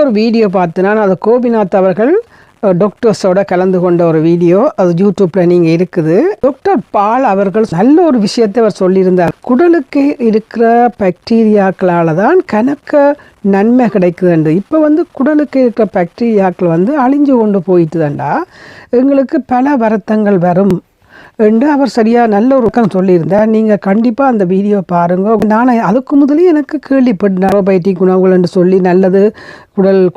ஒரு வீடியோ பார்த்தேன்னா அது கோபிநாத் அவர்கள் டாக்டர்ஸோட கலந்து கொண்ட ஒரு வீடியோ. அது யூடியூப்பில் நீங்கள் இருக்குது. டாக்டர் பால் அவர்கள் நல்ல ஒரு விஷயத்தை அவர் சொல்லியிருந்தார். குடலுக்கு இருக்கிற பாக்டீரியாக்களால் தான் கணக்க நன்மை கிடைக்குதுண்டு. இப்போ குடலுக்கு இருக்கிற பாக்டீரியாக்கள் அழிஞ்சு கொண்டு போயிட்டுதாண்டா எங்களுக்கு பல வருத்தங்கள் வரும் என்று அவர் சரியாக நல்ல ஒரு பக்கம் சொல்லியிருந்தார். நீங்கள் கண்டிப்பாக அந்த வீடியோ பாருங்கள். நான் அதுக்கு முதலே எனக்கு கேள்விப்பட்டேன் ப்ரோபயோட்டிக் குணங்கள் என்று சொல்லி நல்லது,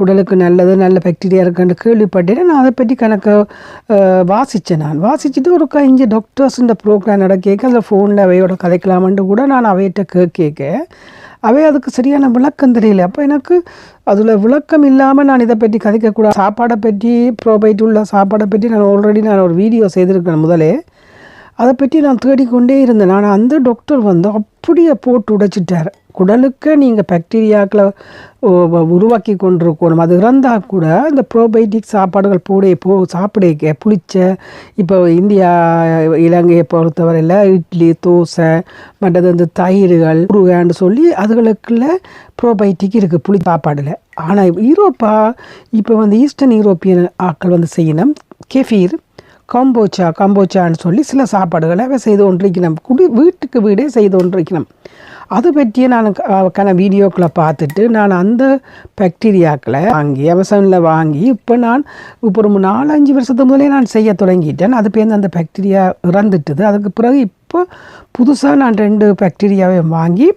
குடலுக்கு நல்லது, நல்ல பாக்டீரியா இருக்குன்னு கேள்விப்பட்டேன். நான் அதை பற்றி கணக்கு வாசித்தேன். நான் வாசிச்சுட்டு ஒரு இங்கே டாக்டர்ஸ் இந்த ப்ரோக்ராம் நடக்க அதில் ஃபோனில் அவையோட கதைக்கலாமன்ட்டு கூட நான் அவையிட்ட கேட்க அவை அதுக்கு சரியான விளக்கம் தெரியல. அப்போ எனக்கு அதில் விளக்கம் இல்லாமல் நான் இதை பற்றி கதைக்கக்கூடாது. சாப்பாடை பற்றி ப்ரோபயோட்டிக் உள்ள சாப்பாடை பற்றி நான் ஆல்ரெடி ஒரு வீடியோ செய்திருக்கேன் முதலே. அதை பற்றி நான் தேடிக்கொண்டே இருந்தேன். நான் அந்த டாக்டர் அப்படியே போட்டு உடைச்சிட்டார். குடலுக்கு நீங்கள் பாக்டீரியாக்களை உருவாக்கி கொண்டிருக்கணும். அது இறந்தால் கூட இந்த ப்ரோபயோட்டிக் சாப்பாடுகள் சாப்பிட புளிச்ச இப்போ இந்தியா இலங்கையை பொறுத்தவரையில் இட்லி, தோசை, மற்றது தயிர்கள், உருவான்னு சொல்லி அதுகளுக்குள்ள ப்ரோபயோட்டிக் இருக்குது புளி சாப்பாடில். ஆனால் இப்போ ஈஸ்டர்ன் யூரோப்பியன் ஆட்கள் செய்யணும் கெஃபீர், கம்போச்சான்னு சொல்லி சில சாப்பாடுகளை செய்து கொண்டிருக்கணும். வீட்டுக்கு வீடே செய்து கொண்டிருக்கணும். அதை பற்றியே நான் வீடியோக்களை பார்த்துட்டு நான் அந்த பாக்டீரியாக்களை வாங்கி அமேசானில் வாங்கி இப்போ ஒரு 4-5 வருஷத்துக்கு முதலே நான் செய்ய தொடங்கிட்டேன். அது பேர் அந்த பாக்டீரியா இறந்துட்டுது. அதுக்கு பிறகு இப்போ புதுசாக நான் 2 பாக்டீரியாவை வாங்கி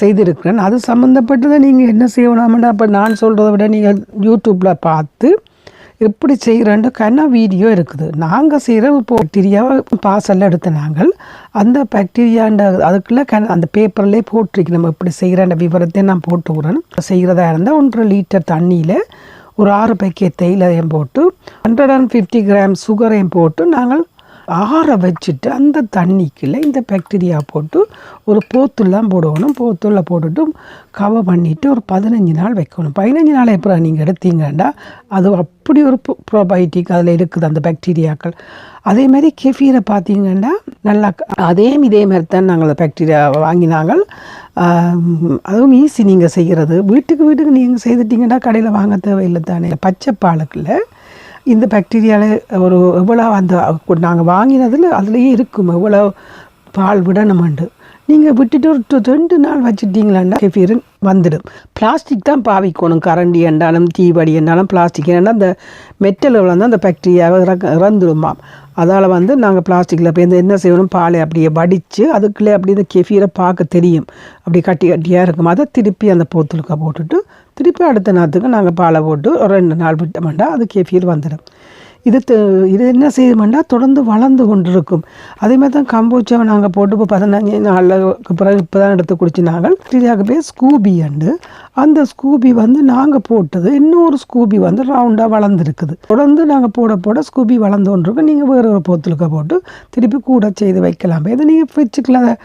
செய்திருக்கிறேன். அது சம்மந்தப்பட்டதை நீங்கள் என்ன செய்யணும்னா இப்போ நான் சொல்கிறத விட நீங்கள் யூடியூப்பில் பார்த்து எப்படி செய்கிறேன்னு வீடியோ இருக்குது. நாங்கள் செய்கிற இப்போ பாக்டீரியாவை பார்சலில் எடுத்த நாங்கள் அந்த பாக்டீரியாண்ட அதுக்குள்ளே அந்த பேப்பர்லேயே போட்டிருக்கு. நம்ம இப்படி செய்கிற விவரத்தை நான் போட்டுக்கிறேன். செய்கிறதா இருந்தால் 1.5 லிட்டர் தண்ணியில் ஒரு 6 பேக்கெட் தேயிலையும் போட்டு 150 கிராம் சுகரையும் போட்டு நாங்கள் ஆற வச்சுட்டு அந்த தண்ணிக்குள்ளே இந்த பாக்டீரியா போட்டு ஒரு போத்துலாம் போடணும். போத்துல போட்டுட்டு கவர் பண்ணிவிட்டு ஒரு 15 நாள் வைக்கணும். 15 நாள் எப்போ நீங்கள் எடுத்தீங்கன்னா அது அப்படி ஒரு ப்ரோபயோட்டிக் அதில் இருக்குது அந்த பாக்டீரியாக்கள். அதேமாதிரி கெஃபீரை பார்த்தீங்கன்னா நல்லா இதே மாதிரி தான் நாங்கள் பாக்டீரியா வாங்கினாங்க. அதுவும் ஈஸி நீங்கள் செய்கிறது. வீட்டுக்கு நீங்கள் செய்துட்டிங்கன்னா கடையில் வாங்க தேவையில்லை தானே. பச்சை பாலுக்குள்ள இந்த பாக்டீரியாவில் ஒரு எவ்வளோ நாங்கள் வாங்கினதில் அதுலேயே இருக்கும் எவ்வளோ பால் விடணுமெண்டு. நீங்கள் விட்டுட்டு ஒரு 2 நாள் வச்சுட்டிங்களாண்டா கெஃபீர் வந்துடும். பிளாஸ்டிக் தான் பாவிக்கணும். கரண்டி என்றாலும் தீவடி என்றாலும் பிளாஸ்டிக். ஏன்னா அந்த மெட்டலில் அந்த பாக்டீரியாவை இறந்துடுமா. அதால் நாங்கள் பிளாஸ்டிக்கில் இப்போ என்ன செய்யணும், பாலை அப்படியே வடித்து அதுக்குள்ளே அப்படி இந்த கெஃபீரை பார்க்க தெரியும். அப்படி கட்டியாக இருக்கும். அதை திருப்பி அந்த போத்தலுக்க போட்டுட்டு திருப்பி அடுத்த நாளுக்கு நாங்கள் பாலை போட்டு ஒரு 2 நாள் விட்டோம்னா அது கெஃபீர் வந்துடும். இது என்ன செய்யுமெண்டா தொடர்ந்து வளர்ந்து கொண்டிருக்கும். அதேமாதிரி தான் கம்போச்சாவை நாங்கள் போட்டு இப்போ 15 நாளுக்கு பிறகு இப்போ தான் எடுத்து குடிச்சினாங்க. பாக்டீரியாவுக்கு பேர் ஸ்கூபி அண்டு. அந்த ஸ்கூபி நாங்கள் போட்டது இன்னொரு ஸ்கூபி ரவுண்டாக வளர்ந்துருக்குது. தொடர்ந்து நாங்கள் போட ஸ்கூபி வளர்ந்து கொண்டிருக்கோம். நீங்கள் வேறு ஒரு போத்தலுக்க போட்டு திருப்பி கூட செய்து வைக்கலாம். இதை நீங்கள் ஃப்ரிட்ஜுக்குள்ள அதை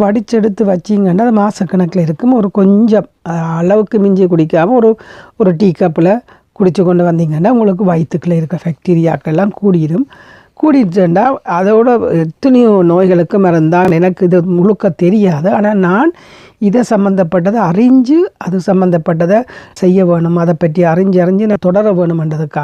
வடிச்செடுத்து வச்சிங்கன்னா அது மாதக்கணக்கில் இருக்கும். ஒரு கொஞ்சம் அளவுக்கு மிஞ்சி குடிக்காமல் ஒரு டீ கப்பில் குடிச்சு கொண்டு வந்தீங்கன்னா உங்களுக்கு வயிற்றுக்குள்ளே இருக்க பாக்டீரியாக்கெல்லாம் கூடிட்டுண்டா அதோட எத்தனையோ நோய்களுக்கு மறந்தால் எனக்கு இது முழுக்க தெரியாது. ஆனால் நான் இதை சம்மந்தப்பட்டதை அறிஞ்சு அது சம்மந்தப்பட்டதை செய்ய வேணும். அதை பற்றி அறிஞ்சு நான் தொடர வேணுமென்றதுக்காக